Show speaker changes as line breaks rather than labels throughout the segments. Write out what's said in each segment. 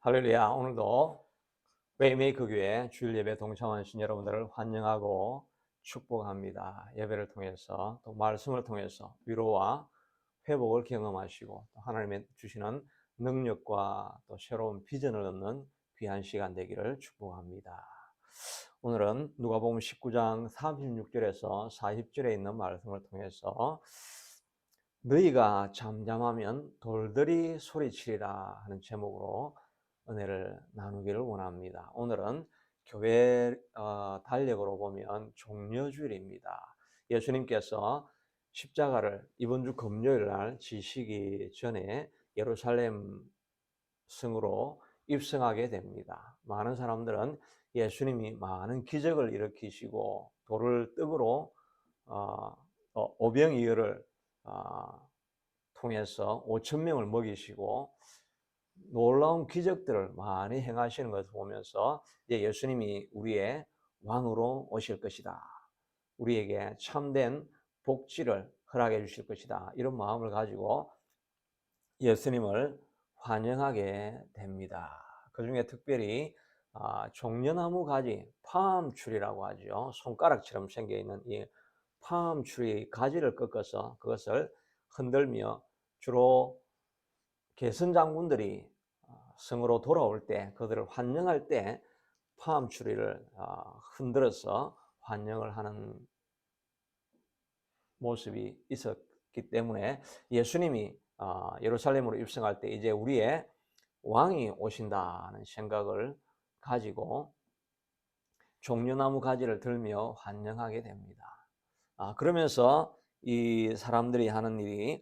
할렐루야. 오늘도 웨이메이커 교회 주일 예배 동참하신 여러분들을 환영하고 축복합니다. 예배를 통해서 또 말씀을 통해서 위로와 회복을 경험하시고 또 하나님의 주시는 능력과 또 새로운 비전을 얻는 귀한 시간 되기를 축복합니다. 오늘은 누가복음 19장 36절에서 40절에 있는 말씀을 통해서 너희가 잠잠하면 돌들이 소리치리라 하는 제목으로 은혜를 나누기를 원합니다. 오늘은 교회 달력으로 보면 종려주일입니다. 예수님께서 십자가를 이번 주 금요일 날 지시기 전에 예루살렘 성으로 입성하게 됩니다. 많은 사람들은 예수님이 많은 기적을 일으키시고 돌을 떡으로 오병이어를 통해서 5천 명을 먹이시고 놀라운 기적들을 많이 행하시는 것을 보면서 이제 예수님이 우리의 왕으로 오실 것이다. 우리에게 참된 복지를 허락해 주실 것이다. 이런 마음을 가지고 예수님을 환영하게 됩니다. 그 중에 특별히 종려나무 가지, 팜추리라고 하죠. 손가락처럼 생겨있는 이 팜추리 가지를 꺾어서 그것을 흔들며 주로 개선장군들이 성으로 돌아올 때 그들을 환영할 때 팜추리를 흔들어서 환영을 하는 모습이 있었기 때문에 예수님이 예루살렘으로 입성할 때 이제 우리의 왕이 오신다는 생각을 가지고 종려나무 가지를 들며 환영하게 됩니다. 그러면서 이 사람들이 하는 일이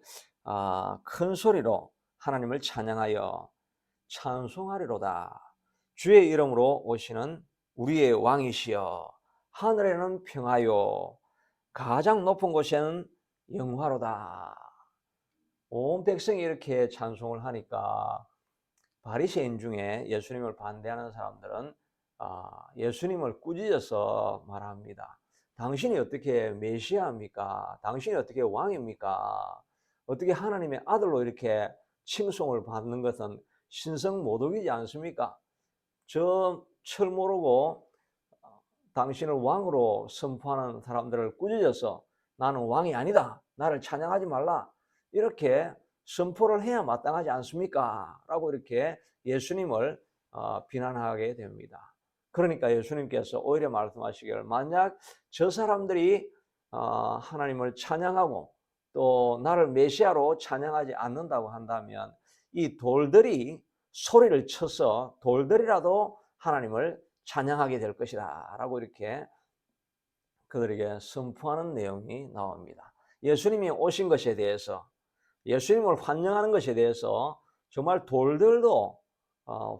큰 소리로 하나님을 찬양하여 찬송하리로다. 주의 이름으로 오시는 우리의 왕이시여 하늘에는 평하여 가장 높은 곳에는 영화로다. 온 백성이 이렇게 찬송을 하니까 바리새인 중에 예수님을 반대하는 사람들은 예수님을 꾸짖어서 말합니다. 당신이 어떻게 메시아입니까? 당신이 어떻게 왕입니까? 어떻게 하나님의 아들로 이렇게 칭송을 받는 것은 신성모독이지 않습니까? 저 철 모르고 당신을 왕으로 선포하는 사람들을 꾸짖어서 나는 왕이 아니다. 나를 찬양하지 말라. 이렇게 선포를 해야 마땅하지 않습니까? 라고 이렇게 예수님을 비난하게 됩니다. 그러니까 예수님께서 오히려 말씀하시기를 만약 저 사람들이 하나님을 찬양하고 또 나를 메시아로 찬양하지 않는다고 한다면 이 돌들이 소리를 쳐서 돌들이라도 하나님을 찬양하게 될 것이다 라고 이렇게 그들에게 선포하는 내용이 나옵니다. 예수님이 오신 것에 대해서 예수님을 환영하는 것에 대해서 정말 돌들도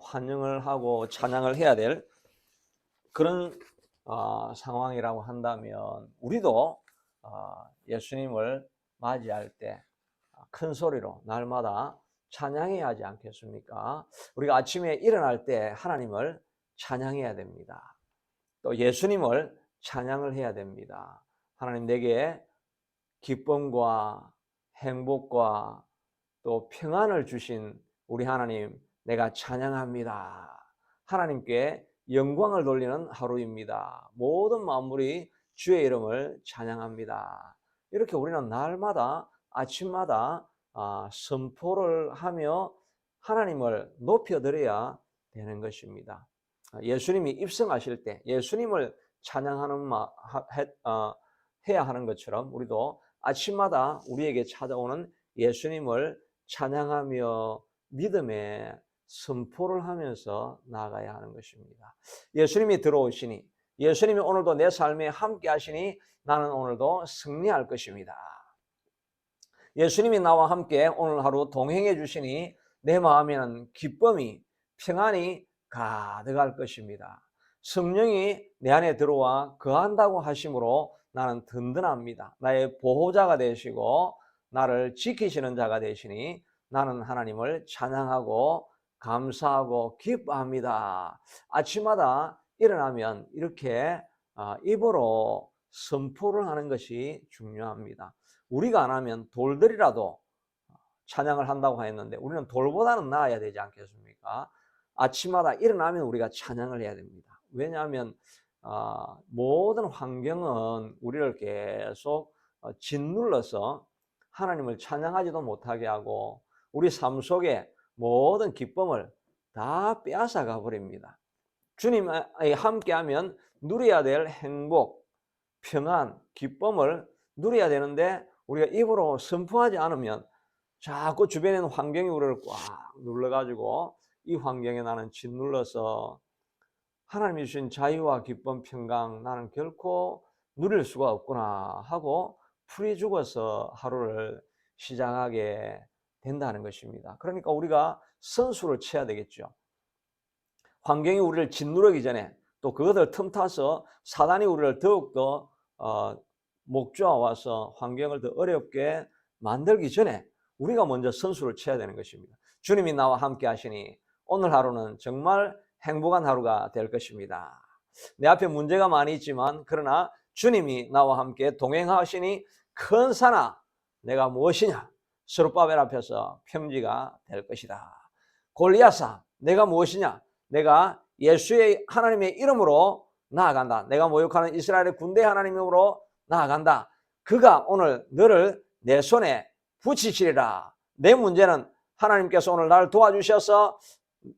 환영을 하고 찬양을 해야 될 그런 상황이라고 한다면 우리도 예수님을 맞이할 때 큰 소리로 날마다 찬양해야 하지 않겠습니까? 우리가 아침에 일어날 때 하나님을 찬양해야 됩니다. 또 예수님을 찬양을 해야 됩니다. 하나님 내게 기쁨과 행복과 또 평안을 주신 우리 하나님 내가 찬양합니다. 하나님께 영광을 돌리는 하루입니다. 모든 만물이 주의 이름을 찬양합니다. 이렇게 우리는 날마다 아침마다 선포를 하며 하나님을 높여드려야 되는 것입니다. 예수님이 입성하실 때 예수님을 찬양하는 해야 하는 것처럼 우리도 아침마다 우리에게 찾아오는 예수님을 찬양하며 믿음의 선포를 하면서 나아가야 하는 것입니다. 예수님이 들어오시니 예수님이 오늘도 내 삶에 함께 하시니 나는 오늘도 승리할 것입니다. 예수님이 나와 함께 오늘 하루 동행해 주시니 내 마음에는 기쁨이 평안이 가득할 것입니다. 성령이 내 안에 들어와 거한다고 하심으로 나는 든든합니다. 나의 보호자가 되시고 나를 지키시는 자가 되시니 나는 하나님을 찬양하고 감사하고 기뻐합니다. 아침마다 일어나면 이렇게 입으로 선포를 하는 것이 중요합니다. 우리가 안 하면 돌들이라도 찬양을 한다고 했는데 우리는 돌보다는 나아야 되지 않겠습니까? 아침마다 일어나면 우리가 찬양을 해야 됩니다. 왜냐하면 모든 환경은 우리를 계속 짓눌러서 하나님을 찬양하지도 못하게 하고 우리 삶 속에 모든 기쁨을 다 빼앗아가 버립니다. 주님과 함께하면 누려야 될 행복, 평안, 기쁨을 누려야 되는데 우리가 입으로 선포하지 않으면 자꾸 주변에 있는 환경이 우리를 꽉 눌러가지고 이 환경에 나는 짓눌러서 하나님이 주신 자유와 기쁨, 평강 나는 결코 누릴 수가 없구나 하고 풀이 죽어서 하루를 시작하게 된다는 것입니다. 그러니까 우리가 선수를 쳐야 되겠죠. 환경이 우리를 짓누르기 전에 또 그것을 틈타서 사단이 우리를 더욱더 목조아 와서 환경을 더 어렵게 만들기 전에 우리가 먼저 선수를 쳐야 되는 것입니다. 주님이 나와 함께 하시니 오늘 하루는 정말 행복한 하루가 될 것입니다. 내 앞에 문제가 많이 있지만 그러나 주님이 나와 함께 동행하시니 큰 산아 내가 무엇이냐? 스룹바벨 앞에서 평지가 될 것이다. 골리앗아 내가 무엇이냐? 내가 예수의 하나님의 이름으로 나아간다. 내가 모욕하는 이스라엘의 군대 하나님으로 나아간다. 그가 오늘 너를 내 손에 붙이시리라. 내 문제는 하나님께서 오늘 나를 도와주셔서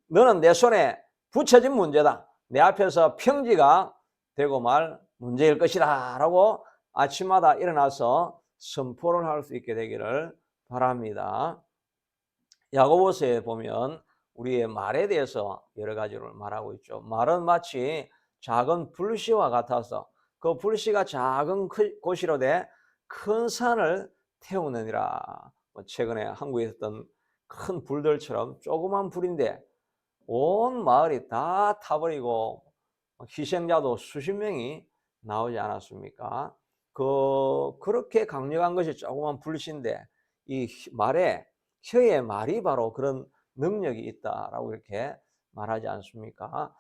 너는 내 손에 붙여진 문제다. 내 앞에서 평지가 되고 말 문제일 것이다 라고 아침마다 일어나서 선포를 할 수 있게 되기를 바랍니다. 야고보서에 보면 우리의 말에 대해서 여러 가지를 말하고 있죠. 말은 마치 작은 불씨와 같아서 그 불씨가 작은 곳이로 돼 큰 산을 태우느니라. 최근에 한국에 있었던 큰 불들처럼 조그만 불인데 온 마을이 다 타버리고 희생자도 수십 명이 나오지 않았습니까? 그렇게 강력한 것이 조그만 불씨인데 이 말에 혀의 말이 바로 그런 능력이 있다라고 이렇게 말하지 않습니까?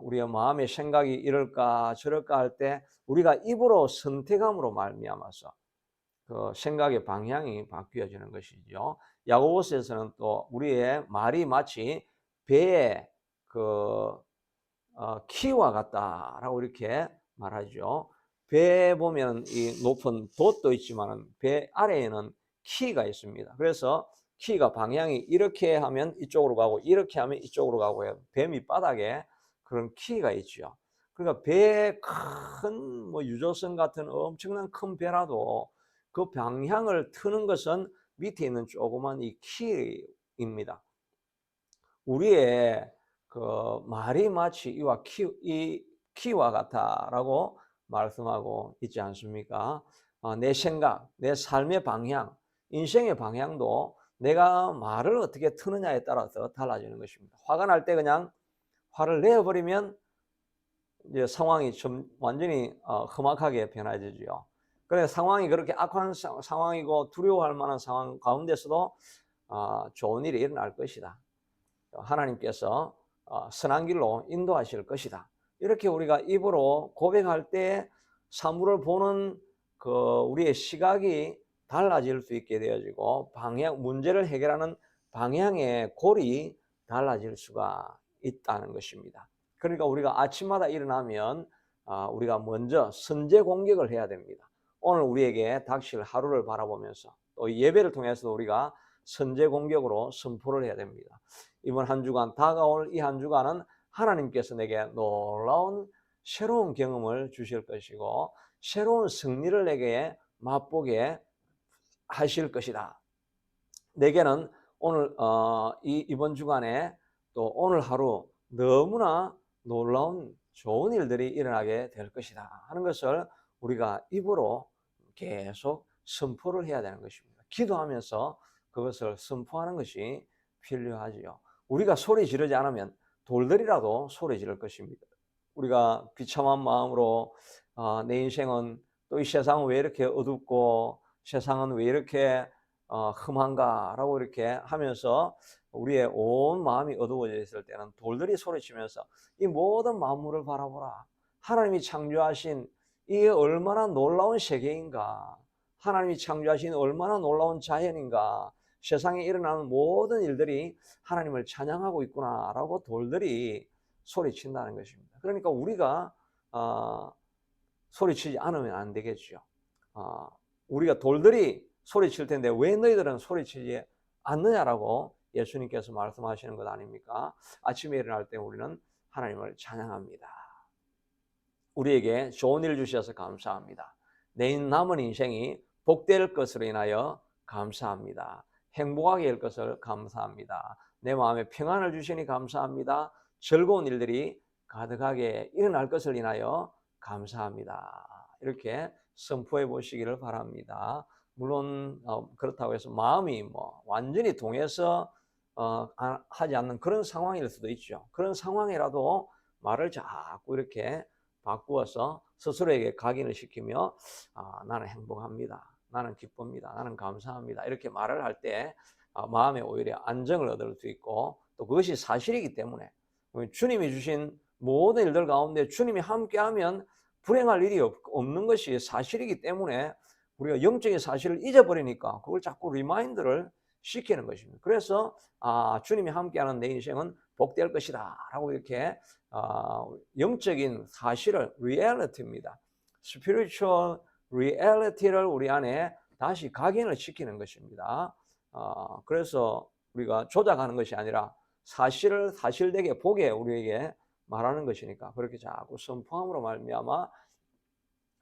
우리의 마음의 생각이 이럴까 저럴까 할 때 우리가 입으로 선택함으로 말미암아서 그 생각의 방향이 바뀌어지는 것이죠. 야고보서에서는 또 우리의 말이 마치 배의 키와 같다라고 이렇게 말하죠. 배에 보면 이 높은 돛도 있지만 배 아래에는 키가 있습니다. 그래서 키가 방향이 이렇게 하면 이쪽으로 가고 이렇게 하면 이쪽으로 가고 해요. 배 밑바닥에 그런 키가 있죠. 그러니까 배에 큰 뭐 유조선 같은 엄청난 큰 배라도 그 방향을 트는 것은 밑에 있는 조그만 이 키입니다. 우리의 그 말이 마치 이 키와 같다라고 말씀하고 있지 않습니까? 내 생각, 내 삶의 방향, 인생의 방향도 내가 말을 어떻게 트느냐에 따라서 달라지는 것입니다. 화가 날 때 그냥 화를 내어버리면 이제 상황이 좀 완전히 험악하게 변화되죠. 그래서 상황이 그렇게 악한 상황이고 두려워할 만한 상황 가운데서도 좋은 일이 일어날 것이다. 하나님께서 선한 길로 인도하실 것이다. 이렇게 우리가 입으로 고백할 때 사물을 보는 그 우리의 시각이 달라질 수 있게 되어지고 문제를 해결하는 방향의 골이 달라질 수가 있다는 것입니다. 그러니까 우리가 아침마다 일어나면 우리가 먼저 선제 공격을 해야 됩니다. 오늘 우리에게 닥칠 하루를 바라보면서 또 예배를 통해서 우리가 선제 공격으로 선포를 해야 됩니다. 이번 한 주간 다가올 이 한 주간은 하나님께서 내게 놀라운 새로운 경험을 주실 것이고 새로운 승리를 내게 맛보게 하실 것이다. 내게는 오늘 이번 주간에 또 오늘 하루 너무나 놀라운 좋은 일들이 일어나게 될 것이다 하는 것을 우리가 입으로 계속 선포를 해야 되는 것입니다. 기도하면서 그것을 선포하는 것이 필요하지요. 우리가 소리 지르지 않으면 돌들이라도 소리 지를 것입니다. 우리가 비참한 마음으로 내 인생은 또 이 세상은 왜 이렇게 어둡고 세상은 왜 이렇게 흠한가라고 이렇게 하면서 우리의 온 마음이 어두워져 있을 때는 돌들이 소리치면서 이 모든 만물을 바라보라. 하나님이 창조하신 이게 얼마나 놀라운 세계인가. 하나님이 창조하신 얼마나 놀라운 자연인가. 세상에 일어나는 모든 일들이 하나님을 찬양하고 있구나라고 돌들이 소리친다는 것입니다. 그러니까 우리가 소리치지 않으면 안 되겠죠. 우리가 돌들이 소리칠 텐데 왜 너희들은 소리치지 않느냐라고 예수님께서 말씀하시는 것 아닙니까? 아침에 일어날 때 우리는 하나님을 찬양합니다. 우리에게 좋은 일 주셔서 감사합니다. 내 남은 인생이 복될 것으로 인하여 감사합니다. 행복하게 될 것을 감사합니다. 내 마음에 평안을 주시니 감사합니다. 즐거운 일들이 가득하게 일어날 것을 인하여 감사합니다. 이렇게 선포해 보시기를 바랍니다. 물론 그렇다고 해서 마음이 완전히 동해서 하지 않는 그런 상황일 수도 있죠. 그런 상황이라도 말을 자꾸 이렇게 바꾸어서 스스로에게 각인을 시키며 나는 행복합니다. 나는 기쁩니다. 나는 감사합니다. 이렇게 말을 할 때 마음에 오히려 안정을 얻을 수 있고 또 그것이 사실이기 때문에 주님이 주신 모든 일들 가운데 주님이 함께하면 불행할 일이 없는 것이 사실이기 때문에 우리가 영적인 사실을 잊어버리니까 그걸 자꾸 리마인드를 시키는 것입니다. 그래서 주님이 함께하는 내 인생은 복될 것이다 라고 이렇게 영적인 사실을 리얼리티입니다. 스피리추얼 리얼리티를 우리 안에 다시 각인을 시키는 것입니다. 그래서 우리가 조작하는 것이 아니라 사실을 사실되게 보게 우리에게 말하는 것이니까 그렇게 자꾸 선포함으로 말미암아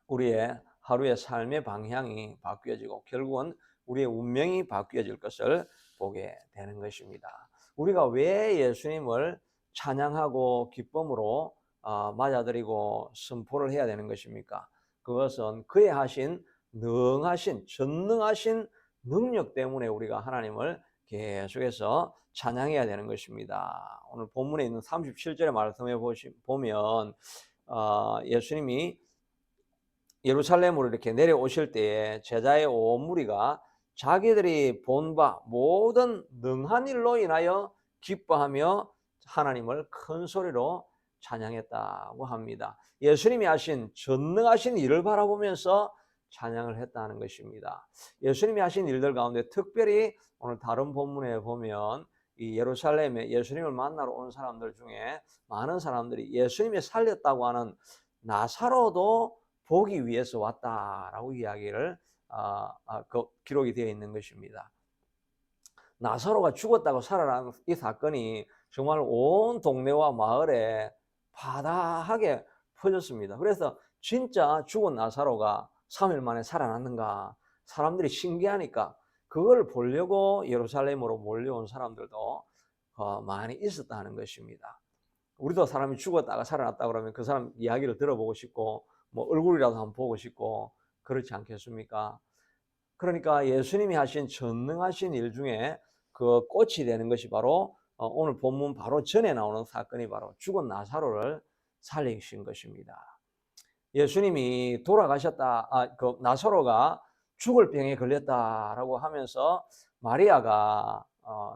우리의 하루의 삶의 방향이 바뀌어지고 결국은 우리의 운명이 바뀌어질 것을 보게 되는 것입니다. 우리가 왜 예수님을 찬양하고 기쁨으로 맞아들이고 선포를 해야 되는 것입니까? 그것은 그의 하신 능하신 전능하신 능력 때문에 우리가 하나님을 계속해서 찬양해야 되는 것입니다. 오늘 본문에 있는 37절의 말씀에 보면 예수님이 예루살렘으로 이렇게 내려오실 때에 제자의 온 무리가 자기들이 본 바 모든 능한 일로 인하여 기뻐하며 하나님을 큰 소리로 찬양했다고 합니다. 예수님이 하신 전능하신 일을 바라보면서 찬양을 했다는 것입니다. 예수님이 하신 일들 가운데 특별히 오늘 다른 본문에 보면 이 예루살렘에 예수님을 만나러 온 사람들 중에 많은 사람들이 예수님이 살렸다고 하는 나사로도 보기 위해서 왔다라고 이야기를 기록이 되어 있는 것입니다. 나사로가 죽었다고 살아난 이 사건이 정말 온 동네와 마을에 파다하게 퍼졌습니다. 그래서 진짜 죽은 나사로가 3일 만에 살아났는가 사람들이 신기하니까 그걸 보려고 예루살렘으로 몰려온 사람들도 많이 있었다는 것입니다. 우리도 사람이 죽었다가 살아났다 그러면 그 사람 이야기를 들어보고 싶고 얼굴이라도 한번 보고 싶고 그렇지 않겠습니까? 그러니까 예수님이 하신 전능하신 일 중에 그 꽃이 되는 것이 바로 오늘 본문 바로 전에 나오는 사건이 바로 죽은 나사로를 살리신 것입니다. 예수님이 돌아가셨다, 그 나사로가 죽을 병에 걸렸다라고 하면서 마리아가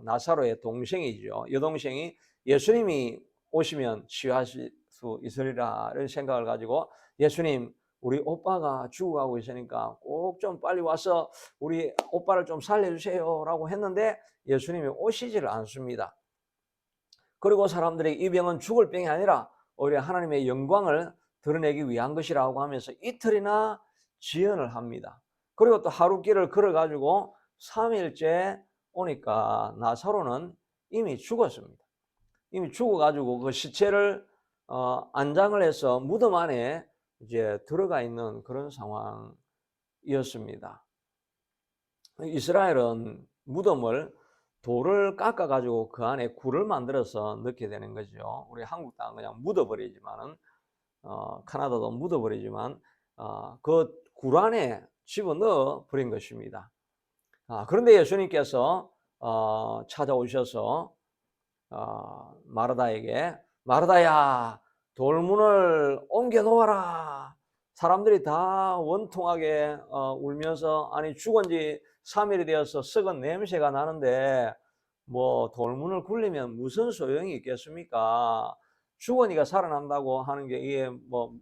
나사로의 동생이죠. 여동생이 예수님이 오시면 치유하실 수 있으리라 이런 생각을 가지고 예수님 우리 오빠가 죽어가고 있으니까 꼭 좀 빨리 와서 우리 오빠를 좀 살려주세요 라고 했는데 예수님이 오시지를 않습니다. 그리고 사람들이 이 병은 죽을 병이 아니라 오히려 하나님의 영광을 드러내기 위한 것이라고 하면서 이틀이나 지연을 합니다. 그리고 또 하루 길을 걸어가지고 3일째 오니까 나사로는 이미 죽었습니다. 이미 죽어가지고 그 시체를 안장을 해서 무덤 안에 이제 들어가 있는 그런 상황이었습니다. 이스라엘은 무덤을 돌을 깎아가지고 그 안에 굴을 만들어서 넣게 되는 거죠. 우리 한국 땅은 그냥 묻어버리지만은 카나다도 묻어버리지만 그 굴 안에 집어넣어 버린 것입니다. 그런데 예수님께서 찾아오셔서 마르다에게 마르다야 돌문을 옮겨 놓아라. 사람들이 다 원통하게 울면서 아니 죽은 지 3일이 되어서 썩은 냄새가 나는데 뭐 돌문을 굴리면 무슨 소용이 있겠습니까? 죽으니까 살아난다고 하는 게 이게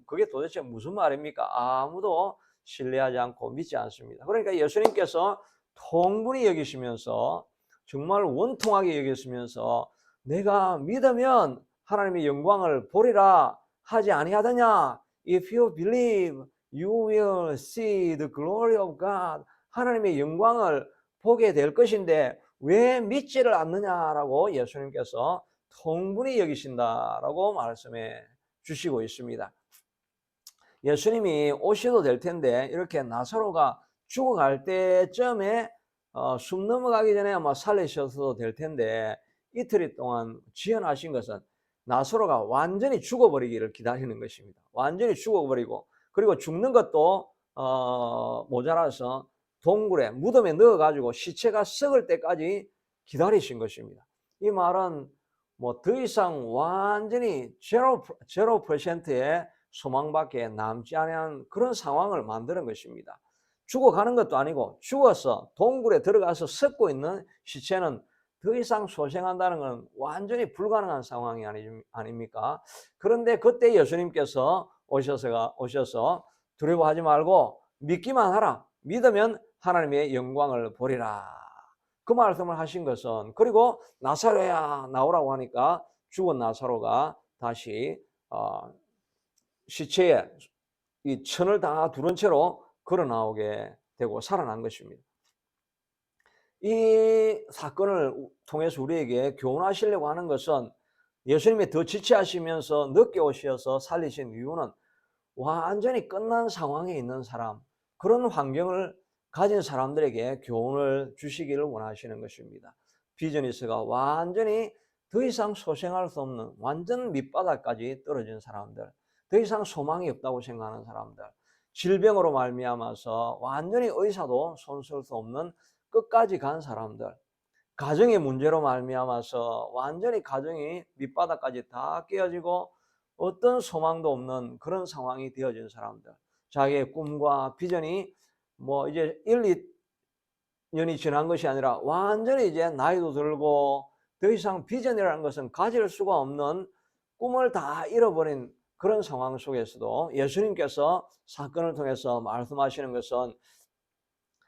그게 도대체 무슨 말입니까? 아무도 신뢰하지 않고 믿지 않습니다. 그러니까 예수님께서 통분히 여기시면서 정말 원통하게 여겼으면서 내가 믿으면 하나님의 영광을 보리라 하지 아니하더냐. If you believe, you will see the glory of God. 하나님의 영광을 보게 될 것인데 왜 믿지를 않느냐라고 예수님께서 통분히 여기신다라고 말씀해 주시고 있습니다. 예수님이 오셔도 될 텐데 이렇게 나사로가 죽어갈 때쯤에 숨 넘어가기 전에 아마 살리셔도 될 텐데 이틀 동안 지연하신 것은 나사로가 완전히 죽어버리기를 기다리는 것입니다. 완전히 죽어버리고 그리고 죽는 것도 모자라서 동굴에 무덤에 넣어가지고 시체가 썩을 때까지 기다리신 것입니다. 이 말은 뭐 더 이상 완전히 0%의 소망밖에 남지 않은 그런 상황을 만드는 것입니다. 죽어가는 것도 아니고 죽어서 동굴에 들어가서 썩고 있는 시체는 더 이상 소생한다는 건 완전히 불가능한 상황이 아닙니까? 그런데 그때 예수님께서 오셔서 두려워하지 말고 믿기만 하라. 믿으면 하나님의 영광을 보리라. 그 말씀을 하신 것은 그리고 나사로야 나오라고 하니까 죽은 나사로가 다시 시체에 이 천을 다 두른 채로 걸어 나오게 되고 살아난 것입니다. 이 사건을 통해서 우리에게 교훈하시려고 하는 것은 예수님이 더 지체하시면서 늦게 오셔서 살리신 이유는 완전히 끝난 상황에 있는 사람, 그런 환경을 가진 사람들에게 교훈을 주시기를 원하시는 것입니다. 비즈니스가 완전히 더 이상 소생할 수 없는 완전 밑바닥까지 떨어진 사람들, 더 이상 소망이 없다고 생각하는 사람들, 질병으로 말미암아서 완전히 의사도 손쓸 수 없는 끝까지 간 사람들, 가정의 문제로 말미암아서 완전히 가정이 밑바닥까지 다 깨어지고 어떤 소망도 없는 그런 상황이 되어진 사람들, 자기의 꿈과 비전이 뭐 이제 1, 2년이 지난 것이 아니라 완전히 이제 나이도 들고 더 이상 비전이라는 것은 가질 수가 없는 꿈을 다 잃어버린 그런 상황 속에서도 예수님께서 사건을 통해서 말씀하시는 것은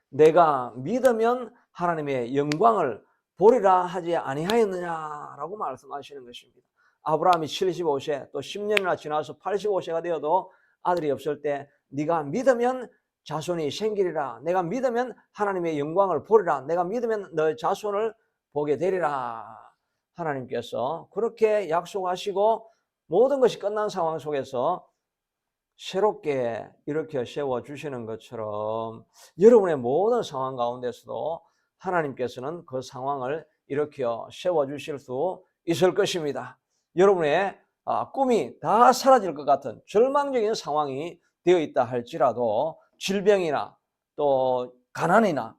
내가 믿으면 하나님의 영광을 보리라 하지 아니하였느냐라고 말씀하시는 것입니다. 아브라함이 75세 또 10년이나 지나서 85세가 되어도 아들이 없을 때 네가 믿으면 자손이 생기리라. 내가 믿으면 하나님의 영광을 보리라. 내가 믿으면 너의 자손을 보게 되리라. 하나님께서 그렇게 약속하시고 모든 것이 끝난 상황 속에서 새롭게 일으켜 세워주시는 것처럼 여러분의 모든 상황 가운데서도 하나님께서는 그 상황을 일으켜 세워주실 수 있을 것입니다. 여러분의 꿈이 다 사라질 것 같은 절망적인 상황이 되어 있다 할지라도 질병이나 또 가난이나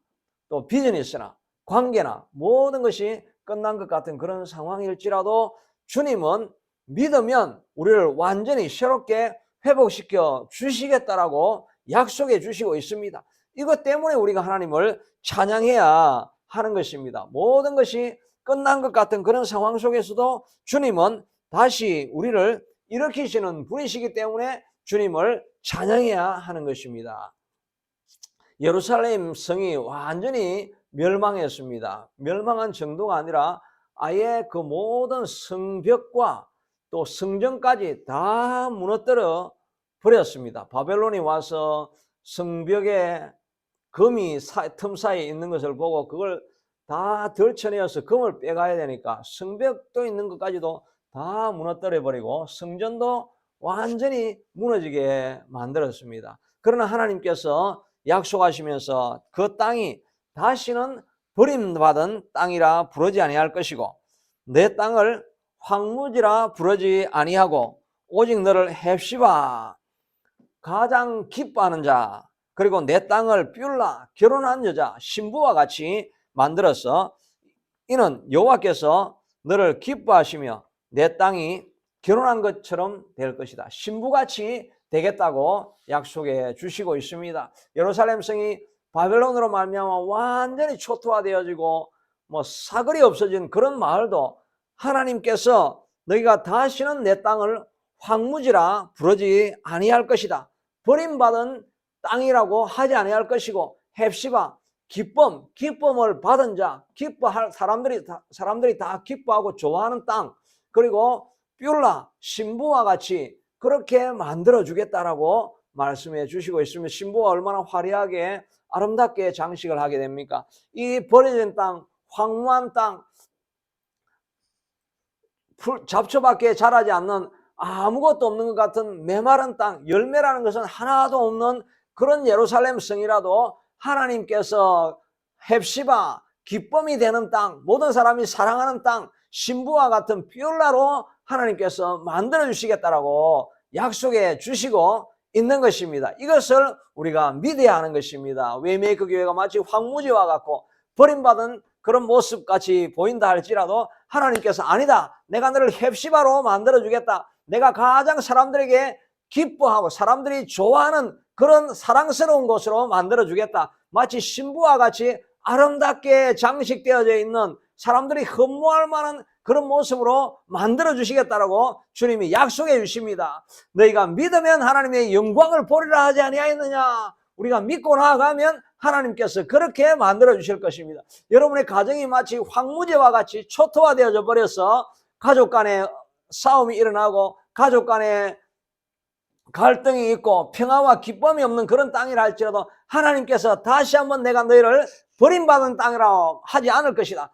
또 비즈니스나 관계나 모든 것이 끝난 것 같은 그런 상황일지라도 주님은 믿으면 우리를 완전히 새롭게 회복시켜 주시겠다라고 약속해 주시고 있습니다. 이것 때문에 우리가 하나님을 찬양해야 하는 것입니다. 모든 것이 끝난 것 같은 그런 상황 속에서도 주님은 다시 우리를 일으키시는 분이시기 때문에 주님을 찬양해야 하는 것입니다. 예루살렘 성이 완전히 멸망했습니다. 멸망한 정도가 아니라 아예 그 모든 성벽과 또 성전까지 다 무너뜨려 버렸습니다. 바벨론이 와서 성벽에 금이 틈 사이에 있는 것을 보고 그걸 다 덜쳐내어서 금을 빼가야 되니까 성벽도 있는 것까지도 다 무너뜨려 버리고 성전도 완전히 무너지게 만들었습니다. 그러나 하나님께서 약속하시면서 그 땅이 다시는 버림받은 땅이라 부르지 아니할 것이고 내 땅을 황무지라 부르지 아니하고 오직 너를 헵시바 가장 기뻐하는 자 그리고 내 땅을 뷸라 결혼한 여자 신부와 같이 만들어서 이는 여호와께서 너를 기뻐하시며 내 땅이 결혼한 것처럼 될 것이다. 신부같이 되겠다고 약속해 주시고 있습니다. 예루살렘 성이 바벨론으로 말미암아 완전히 초토화되어지고 뭐 사거리 없어진 그런 마을도 하나님께서 너희가 다시는 내 땅을 황무지라 부르지 아니할 것이다. 버림받은 땅이라고 하지 아니할 것이고 헵시바 기쁨을 받은 자, 기뻐할 사람들이 다 기뻐하고 좋아하는 땅, 그리고 뷸라, 신부와 같이 그렇게 만들어 주겠다라고 말씀해 주시고 있으면, 신부가 얼마나 화려하게 아름답게 장식을 하게 됩니까? 이 버려진 땅, 황무한 땅, 잡초밖에 자라지 않는 아무것도 없는 것 같은 메마른 땅, 열매라는 것은 하나도 없는 그런 예루살렘 성이라도 하나님께서 헵시바, 기쁨이 되는 땅, 모든 사람이 사랑하는 땅, 신부와 같은 뷸라로 하나님께서 만들어 주시겠다라고 약속해 주시고 있는 것입니다. 이것을 우리가 믿어야 하는 것입니다. 웨이메이커 교회가 마치 황무지와 같고 버림받은 그런 모습같이 보인다 할지라도 하나님께서 아니다, 내가 너를 헵시바로 만들어 주겠다, 내가 가장 사람들에게 기뻐하고 사람들이 좋아하는 그런 사랑스러운 곳으로 만들어 주겠다, 마치 신부와 같이 아름답게 장식되어져 있는 사람들이 흠모할 만한 그런 모습으로 만들어 주시겠다라고 주님이 약속해 주십니다. 너희가 믿으면 하나님의 영광을 보리라 하지 아니하였느냐. 우리가 믿고 나아가면 하나님께서 그렇게 만들어 주실 것입니다. 여러분의 가정이 마치 황무지와 같이 초토화되어져 버려서 가족 간에 싸움이 일어나고 가족 간에 갈등이 있고 평화와 기쁨이 없는 그런 땅이라 할지라도 하나님께서 다시 한번 내가 너희를 버림받은 땅이라고 하지 않을 것이다.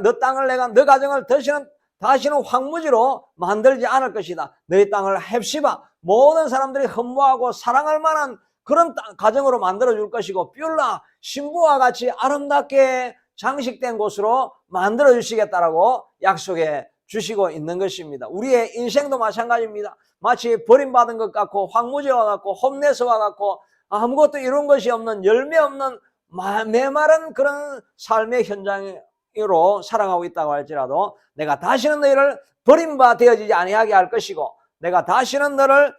너 땅을 내가 너 가정을 다시는 황무지로 만들지 않을 것이다. 너희 땅을 헵시바, 모든 사람들이 흠모하고 사랑할 만한 그런 가정으로 만들어 줄 것이고, 뷸라, 신부와 같이 아름답게 장식된 곳으로 만들어 주시겠다라고 약속해 주시고 있는 것입니다. 우리의 인생도 마찬가지입니다. 마치 버림받은 것 같고 황무지와 같고 홈레스와 같고 아무것도 이룬 것이 없는, 열매 없는 메마른 그런 삶의 현장으로 살아가고 있다고 할지라도, 내가 다시는 너희를 버림받아 되어지지 아니하게 할 것이고, 내가 다시는 너를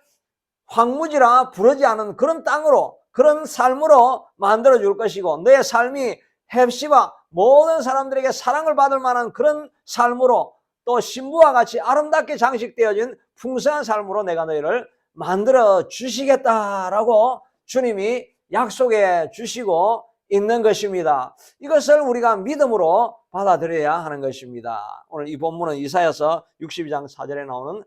황무지라 부르지 않은 그런 땅으로, 그런 삶으로 만들어 줄 것이고, 너의 삶이 헵시바, 모든 사람들에게 사랑을 받을 만한 그런 삶으로, 또 신부와 같이 아름답게 장식되어진 풍성한 삶으로 내가 너희를 만들어 주시겠다라고 주님이 약속해 주시고 있는 것입니다. 이것을 우리가 믿음으로 받아들여야 하는 것입니다. 오늘 이 본문은 이사야서 62장 4절에 나오는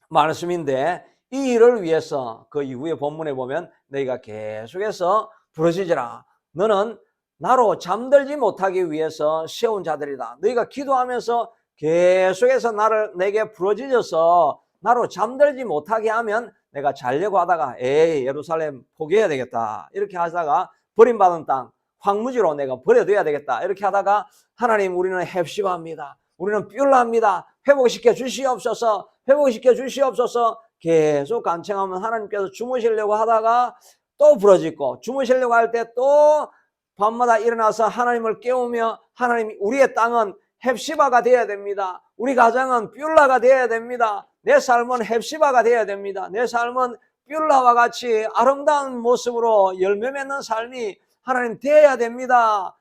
말씀인데, 이 일을 위해서 그 이후의 본문에 보면 너희가 계속해서 부르짖으라, 너는 나로 잠들지 못하기 위해서 세운 자들이다. 너희가 기도하면서 계속해서 내게 부르짖어서 나로 잠들지 못하게 하면 내가 자려고 하다가 에이 예루살렘 포기해야 되겠다 이렇게 하다가 버림받은 땅 황무지로 내가 버려둬야 되겠다 이렇게 하다가, 하나님 우리는 헵시바입니다, 우리는 뷸라입니다, 회복시켜 주시옵소서, 회복시켜 주시옵소서 계속 간청하면 하나님께서 주무시려고 하다가 또 부러지고, 주무시려고 할 때 또 밤마다 일어나서 하나님을 깨우며, 하나님 우리의 땅은 헵시바가 되어야 됩니다, 우리 가정은 뷸라가 되어야 됩니다, 내 삶은 헵시바가 되어야 됩니다, 내 삶은 뷸라와 같이 아름다운 모습으로 열매 맺는 삶이 하나님 되어야 됩니다.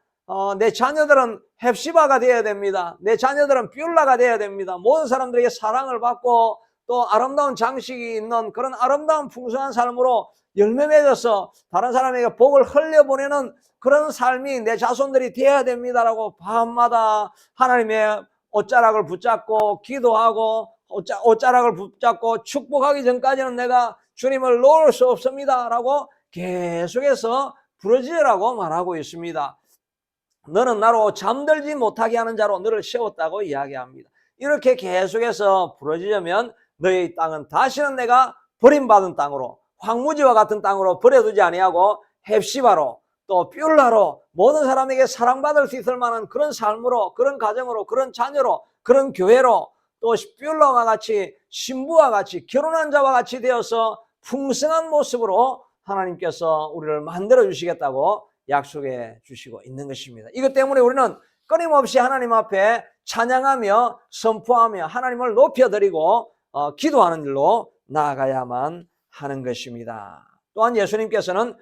내 자녀들은 헵시바가 되어야 됩니다, 내 자녀들은 뷸라가 되어야 됩니다, 모든 사람들에게 사랑을 받고 또 아름다운 장식이 있는 그런 아름다운 풍성한 삶으로 열매 맺어서 다른 사람에게 복을 흘려보내는 그런 삶이 내 자손들이 되어야 됩니다라고 밤마다 하나님의 옷자락을 붙잡고 기도하고, 옷자락을 붙잡고 축복하기 전까지는 내가 주님을 놓을 수 없습니다라고 계속해서 부르짖으라고 말하고 있습니다. 너는 나로 잠들지 못하게 하는 자로 너를 세웠다고 이야기합니다. 이렇게 계속해서 부르짖으면 너의 땅은 다시는 내가 버림받은 땅으로, 황무지와 같은 땅으로 버려두지 아니하고 헵시바로, 또 뷸라로, 모든 사람에게 사랑받을 수 있을 만한 그런 삶으로, 그런 가정으로, 그런 자녀로, 그런 교회로, 또 뷸라와 같이 신부와 같이 결혼한 자와 같이 되어서 풍성한 모습으로 하나님께서 우리를 만들어 주시겠다고 약속해 주시고 있는 것입니다. 이것 때문에 우리는 끊임없이 하나님 앞에 찬양하며 선포하며 하나님을 높여드리고 기도하는 일로 나아가야만 하는 것입니다. 또한 예수님께서는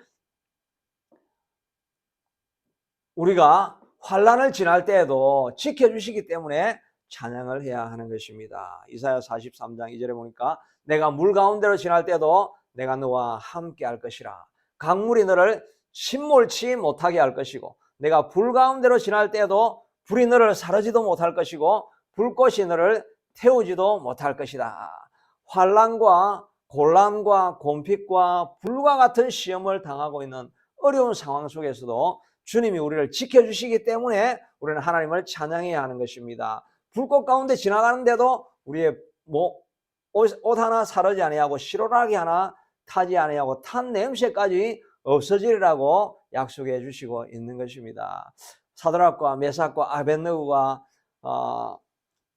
우리가 환난을 지날 때에도 지켜주시기 때문에 찬양을 해야 하는 것입니다. 이사야 43장 2절에 보니까 내가 물 가운데로 지날 때도 내가 너와 함께 할 것이라, 강물이 너를 침몰치 못하게 할 것이고, 내가 불 가운데로 지날 때에도 불이 너를 사르지도 못할 것이고 불꽃이 너를 태우지도 못할 것이다. 환난과 곤란과 곤핍과 불과 같은 시험을 당하고 있는 어려운 상황 속에서도 주님이 우리를 지켜주시기 때문에 우리는 하나님을 찬양해야 하는 것입니다. 불꽃 가운데 지나가는데도 우리의 옷 하나 사르지 아니하고 시로라기 하나 타지 아니하고 탄 냄새까지 없어지리라고 약속해 주시고 있는 것입니다. 사드락과 메삭과 아벳느고가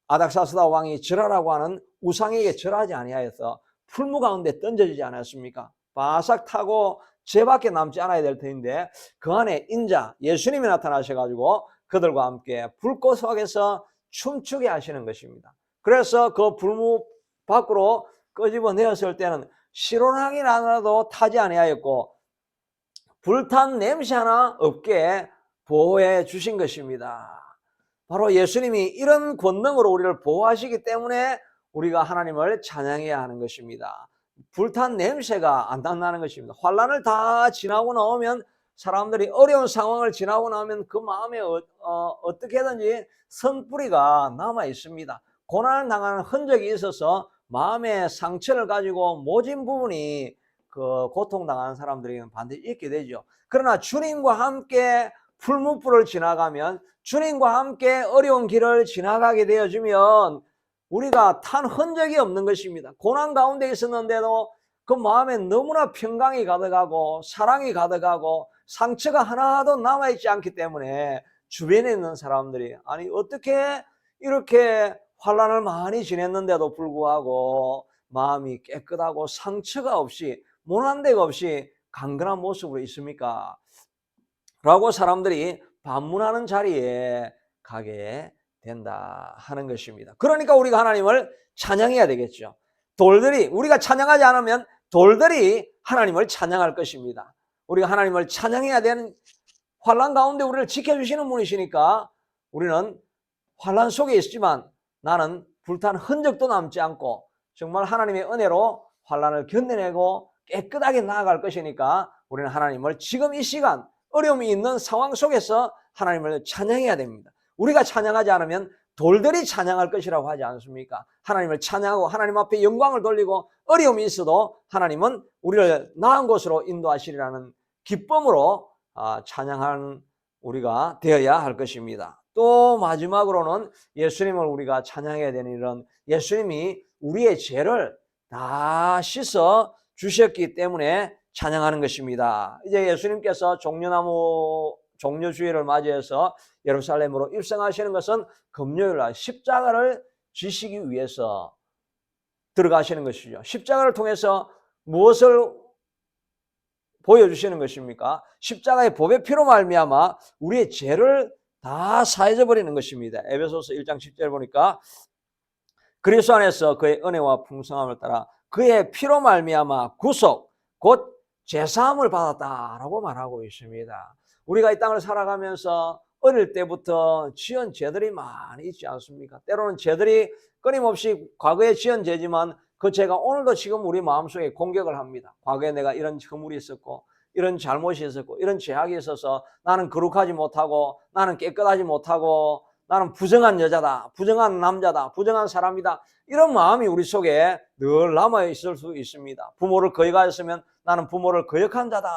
아닥사스다 왕이 절하라고 하는 우상에게 절하지 아니하여서 풀무 가운데 던져지지 않았습니까? 바삭 타고 죄밖에 남지 않아야 될 터인데 그 안에 인자 예수님이 나타나셔가지고 그들과 함께 불꽃 속에서 춤추게 하시는 것입니다. 그래서 그 불무 밖으로 끄집어내었을 때는 시로나기 하나도 타지 아니하였고 불탄 냄새 하나 없게 보호해 주신 것입니다. 바로 예수님이 이런 권능으로 우리를 보호하시기 때문에 우리가 하나님을 찬양해야 하는 것입니다. 불탄 냄새가 안 나는 것입니다. 환난을 다 지나고 나오면 사람들이 어려운 상황을 지나고 나면 그 마음에 어떻게든지 선뿌리가 남아 있습니다. 고난을 당하는 흔적이 있어서 마음의 상처를 가지고 모진 부분이 그 고통당하는 사람들에게는 반드시 있게 되죠. 그러나 주님과 함께 풀무불을 지나가면 주님과 함께 어려운 길을 지나가게 되어지면 우리가 탄 흔적이 없는 것입니다. 고난 가운데 있었는데도 그 마음에 너무나 평강이 가득하고 사랑이 가득하고 상처가 하나도 남아있지 않기 때문에 주변에 있는 사람들이 아니 어떻게 이렇게 환난을 많이 지냈는데도 불구하고 마음이 깨끗하고 상처가 없이 모난 데가 없이 강건한 모습으로 있습니까? 라고 사람들이 반문하는 자리에 가게 된다 하는 것입니다. 그러니까 우리가 하나님을 찬양해야 되겠죠. 우리가 찬양하지 않으면 돌들이 하나님을 찬양할 것입니다. 우리가 하나님을 찬양해야 되는 환난 가운데 우리를 지켜주시는 분이시니까 우리는 환난 속에 있지만 나는 불탄 흔적도 남지 않고 정말 하나님의 은혜로 환난을 견뎌내고 깨끗하게 나아갈 것이니까 우리는 하나님을 지금 이 시간 어려움이 있는 상황 속에서 하나님을 찬양해야 됩니다. 우리가 찬양하지 않으면 돌들이 찬양할 것이라고 하지 않습니까? 하나님을 찬양하고 하나님 앞에 영광을 돌리고 어려움이 있어도 하나님은 우리를 나은 곳으로 인도하시리라는 기쁨으로 찬양하는 우리가 되어야 할 것입니다. 또 마지막으로는 예수님을 우리가 찬양해야 되는 일은 예수님이 우리의 죄를 다 씻어 주셨기 때문에 찬양하는 것입니다. 이제 예수님께서 종려주일을 맞이해서 예루살렘으로 입성하시는 것은 금요일날 십자가를 지시기 위해서 들어가시는 것이죠. 십자가를 통해서 무엇을 보여주시는 것입니까? 십자가의 보배 피로 말미암아 우리의 죄를 다 사해져 버리는 것입니다. 에베소서 1장 10절 보니까 그리스도 안에서 그의 은혜와 풍성함을 따라 그의 피로 말미암아 구속 곧 제사함을 받았다라고 말하고 있습니다. 우리가 이 땅을 살아가면서 어릴 때부터 지은 죄들이 많이 있지 않습니까? 때로는 죄들이 끊임없이 과거에 지은 죄지만 그 죄가 오늘도 지금 우리 마음속에 공격을 합니다. 과거에 내가 이런 허물이 있었고 이런 잘못이 있었고 이런 죄악이 있어서 나는 거룩하지 못하고 나는 깨끗하지 못하고 나는 부정한 여자다, 부정한 남자다, 부정한 사람이다, 이런 마음이 우리 속에 늘 남아 있을 수 있습니다. 부모를 거역하였으면 나는 부모를 거역한 자다,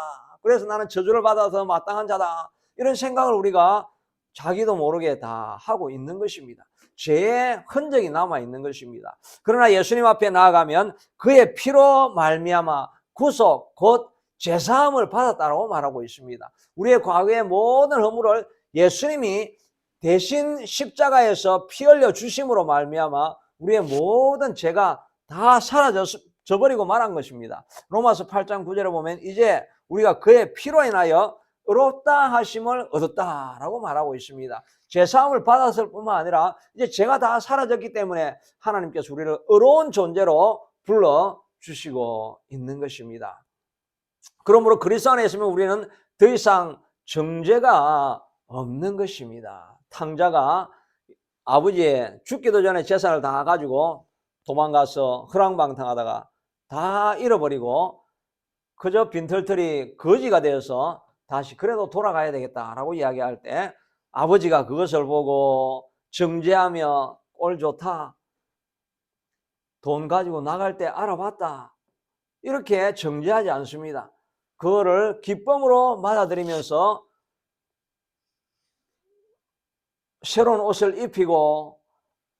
그래서 나는 저주를 받아서 마땅한 자다, 이런 생각을 우리가 자기도 모르게 다 하고 있는 것입니다. 죄의 흔적이 남아 있는 것입니다. 그러나 예수님 앞에 나아가면 그의 피로 말미암아 구속 곧 제사함을 받았다고 말하고 있습니다. 우리의 과거의 모든 허물을 예수님이 대신 십자가에서 피 흘려 주심으로 말미암아 우리의 모든 죄가 다 사라져 버리고 말한 것입니다. 로마서 8장 9절에 보면 이제 우리가 그의 피로 인하여 의롭다 하심을 얻었다라고 말하고 있습니다. 죄사함을 받았을 뿐만 아니라 이제 죄가 다 사라졌기 때문에 하나님께서 우리를 의로운 존재로 불러주시고 있는 것입니다. 그러므로 그리스도 안에 있으면 우리는 더 이상 정죄가 없는 것입니다. 탕자가 아버지의 죽기도 전에 재산을 다 가지고 도망가서 허랑방탕하다가 다 잃어버리고 그저 빈털털이 거지가 되어서 다시 그래도 돌아가야 되겠다라고 이야기할 때 아버지가 그것을 보고 정죄하며 꼴 좋다, 돈 가지고 나갈 때 알아봤다, 이렇게 정죄하지 않습니다. 그거를 기쁨으로 받아들이면서 새로운 옷을 입히고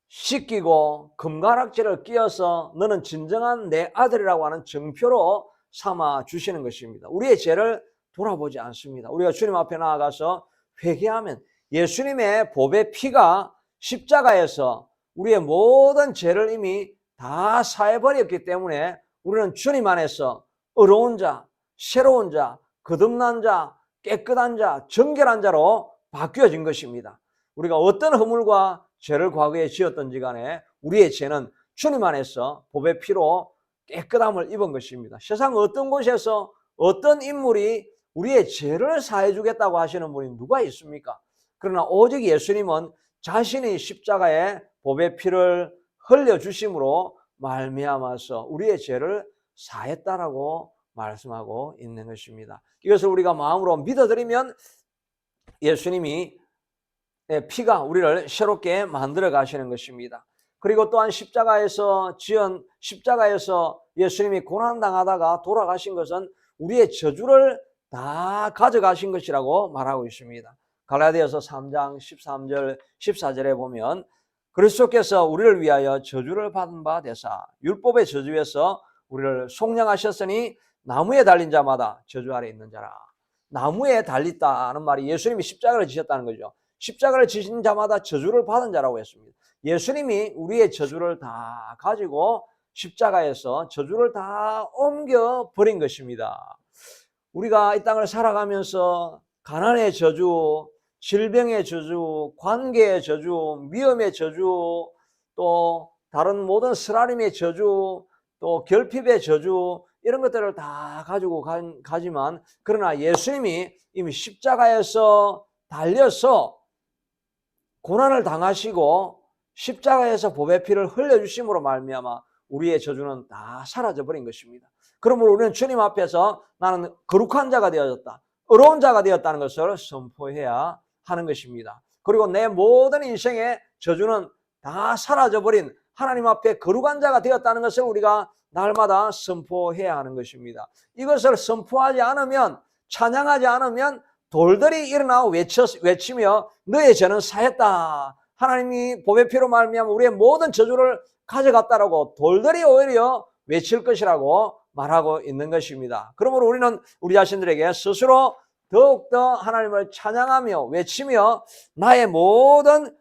씻기고 금가락지를 끼워서 너는 진정한 내 아들이라고 하는 증표로 삼아 주시는 것입니다. 우리의 죄를 돌아보지 않습니다. 우리가 주님 앞에 나아가서 회개하면 예수님의 보배 피가 십자가에서 우리의 모든 죄를 이미 다 사해버렸기 때문에 우리는 주님 안에서 의로운 자, 새로운 자, 거듭난 자, 깨끗한 자, 정결한 자로 바뀌어진 것입니다. 우리가 어떤 허물과 죄를 과거에 지었던지 간에 우리의 죄는 주님 안에서 보배 피로 깨끗함을 입은 것입니다. 세상 어떤 곳에서 어떤 인물이 우리의 죄를 사해 주겠다고 하시는 분이 누가 있습니까? 그러나 오직 예수님은 자신이 십자가에 보배 피를 흘려 주심으로 말미암아서 우리의 죄를 사했다라고 말씀하고 있는 것입니다. 이것을 우리가 마음으로 믿어드리면 예수님이 피가 우리를 새롭게 만들어 가시는 것입니다. 그리고 또한 십자가에서 예수님이 고난당하다가 돌아가신 것은 우리의 저주를 다 가져가신 것이라고 말하고 있습니다. 갈라디아서 3장 13절 14절에 보면 그리스도께서 우리를 위하여 저주를 받은 바 되사 율법의 저주에서 우리를 속량하셨으니 나무에 달린 자마다 저주 아래 있는 자라. 나무에 달렸다는 말이 예수님이 십자가를 지셨다는 거죠. 십자가를 지신 자마다 저주를 받은 자라고 했습니다. 예수님이 우리의 저주를 다 가지고 십자가에서 저주를 다 옮겨버린 것입니다. 우리가 이 땅을 살아가면서 가난의 저주, 질병의 저주, 관계의 저주, 위험의 저주, 또 다른 모든 쓰라림의 저주, 또 결핍의 저주, 이런 것들을 다 가지고 가지만 그러나 예수님이 이미 십자가에서 달려서 고난을 당하시고 십자가에서 보배 피를 흘려주심으로 말미암아 우리의 저주는 다 사라져버린 것입니다. 그러므로 우리는 주님 앞에서 나는 거룩한 자가 되어졌다, 의로운 자가 되었다는 것을 선포해야 하는 것입니다. 그리고 내 모든 인생의 저주는 다 사라져버린 하나님 앞에 거룩한 자가 되었다는 것을 우리가 날마다 선포해야 하는 것입니다. 이것을 선포하지 않으면, 찬양하지 않으면 돌들이 일어나 외치며 너의 죄는 사했다, 하나님이 보배 피로 말미암아 우리의 모든 저주를 가져갔다라고 돌들이 오히려 외칠 것이라고 말하고 있는 것입니다. 그러므로 우리는 우리 자신들에게 스스로 더욱더 하나님을 찬양하며 외치며 나의 모든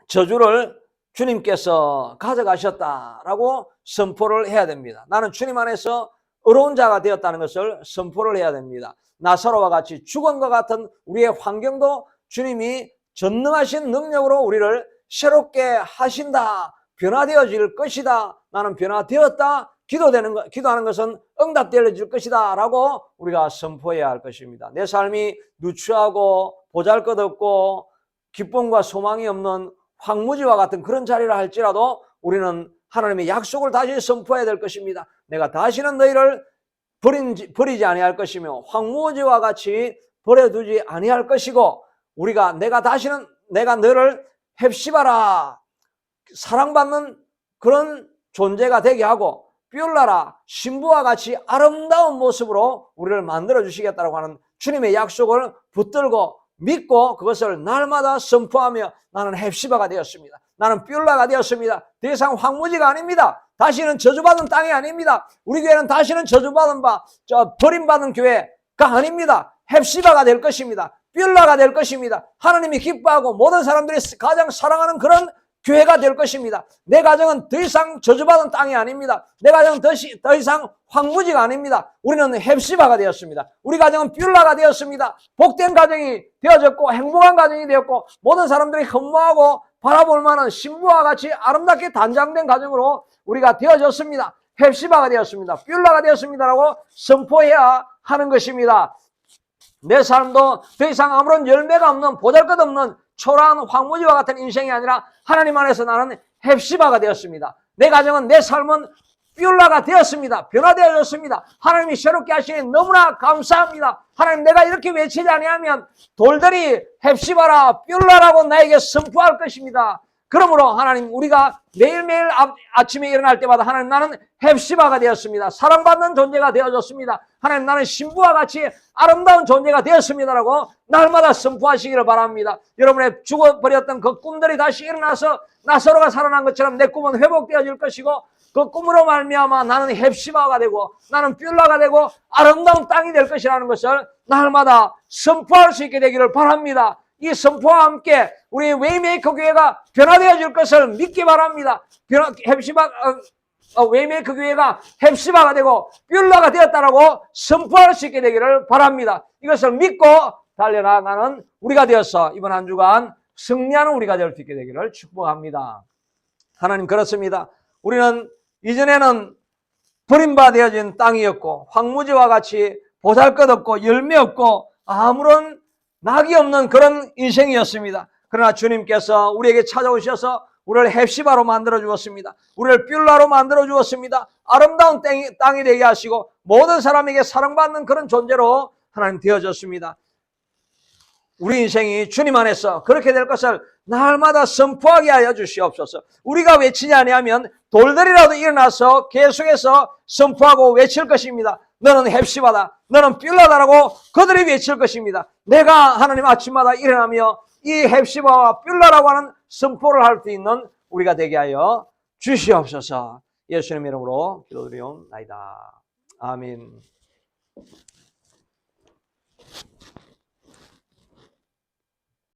저주를 주님께서 가져가셨다라고 선포를 해야 됩니다. 나는 주님 안에서 의로운 자가 되었다는 것을 선포를 해야 됩니다. 나사로와 같이 죽은 것 같은 우리의 환경도 주님이 전능하신 능력으로 우리를 새롭게 하신다, 변화되어질 것이다, 나는 변화되었다, 기도하는 것은 응답되어질 것이다 라고 우리가 선포해야 할 것입니다. 내 삶이 누추하고 보잘것없고 기쁨과 소망이 없는 황무지와 같은 그런 자리라 할지라도 우리는 하나님의 약속을 다시 선포해야 될 것입니다. 내가 다시는 너희를 버리지 아니할 것이며 황무지와 같이 버려두지 아니할 것이고 내가 너를 헵시바라, 사랑받는 그런 존재가 되게 하고 뷰라라, 신부와 같이 아름다운 모습으로 우리를 만들어 주시겠다고 하는 주님의 약속을 붙들고 믿고 그것을 날마다 선포하며 나는 헵시바가 되었습니다. 나는 뷰라가 되었습니다. 더 이상 황무지가 아닙니다. 다시는 저주받은 땅이 아닙니다. 우리 교회는 다시는 저주받은 버림받은 교회가 아닙니다. 헵시바가 될 것입니다. 뷰라가 될 것입니다. 하나님이 기뻐하고 모든 사람들이 가장 사랑하는 그런 교회가 될 것입니다. 내 가정은 더 이상 저주받은 땅이 아닙니다. 내 가정은 더 이상 황무지가 아닙니다. 우리는 헵시바가 되었습니다. 우리 가정은 뷰라가 되었습니다. 복된 가정이 되어졌고 행복한 가정이 되었고 모든 사람들이 흠모하고 바라볼 만한 신부와 같이 아름답게 단장된 가정으로 우리가 되어졌습니다. 헵시바가 되었습니다. 뷰라가 되었습니다라고 선포해야 하는 것입니다. 내 삶도 더 이상 아무런 열매가 없는 보잘것없는 초라한 황무지와 같은 인생이 아니라 하나님 안에서 나는 헵시바가 되었습니다. 내 가정은 내 삶은 뷸라가 되었습니다. 변화되어졌습니다. 하나님이 새롭게 하시니 너무나 감사합니다. 하나님, 내가 이렇게 외치지 아니하면 돌들이 헵시바라 뷸라라고 나에게 선포할 것입니다. 그러므로 하나님, 우리가 매일매일 아침에 일어날 때마다 하나님, 나는 헵시바가 되었습니다. 사랑받는 존재가 되어졌습니다. 하나님, 나는 신부와 같이 아름다운 존재가 되었습니다라고 날마다 선포하시기를 바랍니다. 여러분의 죽어버렸던 그 꿈들이 다시 일어나서 나사로가 살아난 것처럼 내 꿈은 회복되어질 것이고, 그 꿈으로 말미암아 나는 헵시바가 되고 나는 뷸라가 되고 아름다운 땅이 될 것이라는 것을 날마다 선포할 수 있게 되기를 바랍니다. 이 선포와 함께 우리 웨이메이커 교회가 변화되어질 것을 믿기 바랍니다. 웨이메이커 교회가 헵시바가 되고 뷸라가 되었다라고 선포할 수 있게 되기를 바랍니다. 이것을 믿고 달려나가는 우리가 되어서 이번 한 주간 승리하는 우리가 될 수 있게 되기를 축복합니다. 하나님, 그렇습니다. 우리는 이전에는 버림받아진 땅이었고 황무지와 같이 보잘것없고 열매 없고 아무런 낙이 없는 그런 인생이었습니다. 그러나 주님께서 우리에게 찾아오셔서 우리를 헵시바로 만들어 주었습니다. 우리를 뷸라로 만들어 주었습니다. 아름다운 땅이 되게 하시고 모든 사람에게 사랑받는 그런 존재로 하나님 되어졌습니다. 우리 인생이 주님 안에서 그렇게 될 것을 날마다 선포하게 하여 주시옵소서. 우리가 외치지 아니하면 돌들이라도 일어나서 계속해서 선포하고 외칠 것입니다. 너는 헵시바다, 너는 뷸라다라고 그들이 외칠 것입니다. 내가 하나님 아침마다 일어나며 이 헵시바와 뷸라라고 하는 선포를 할 수 있는 우리가 되게 하여 주시옵소서. 예수님 이름으로 기도드리옵나이다. 아멘.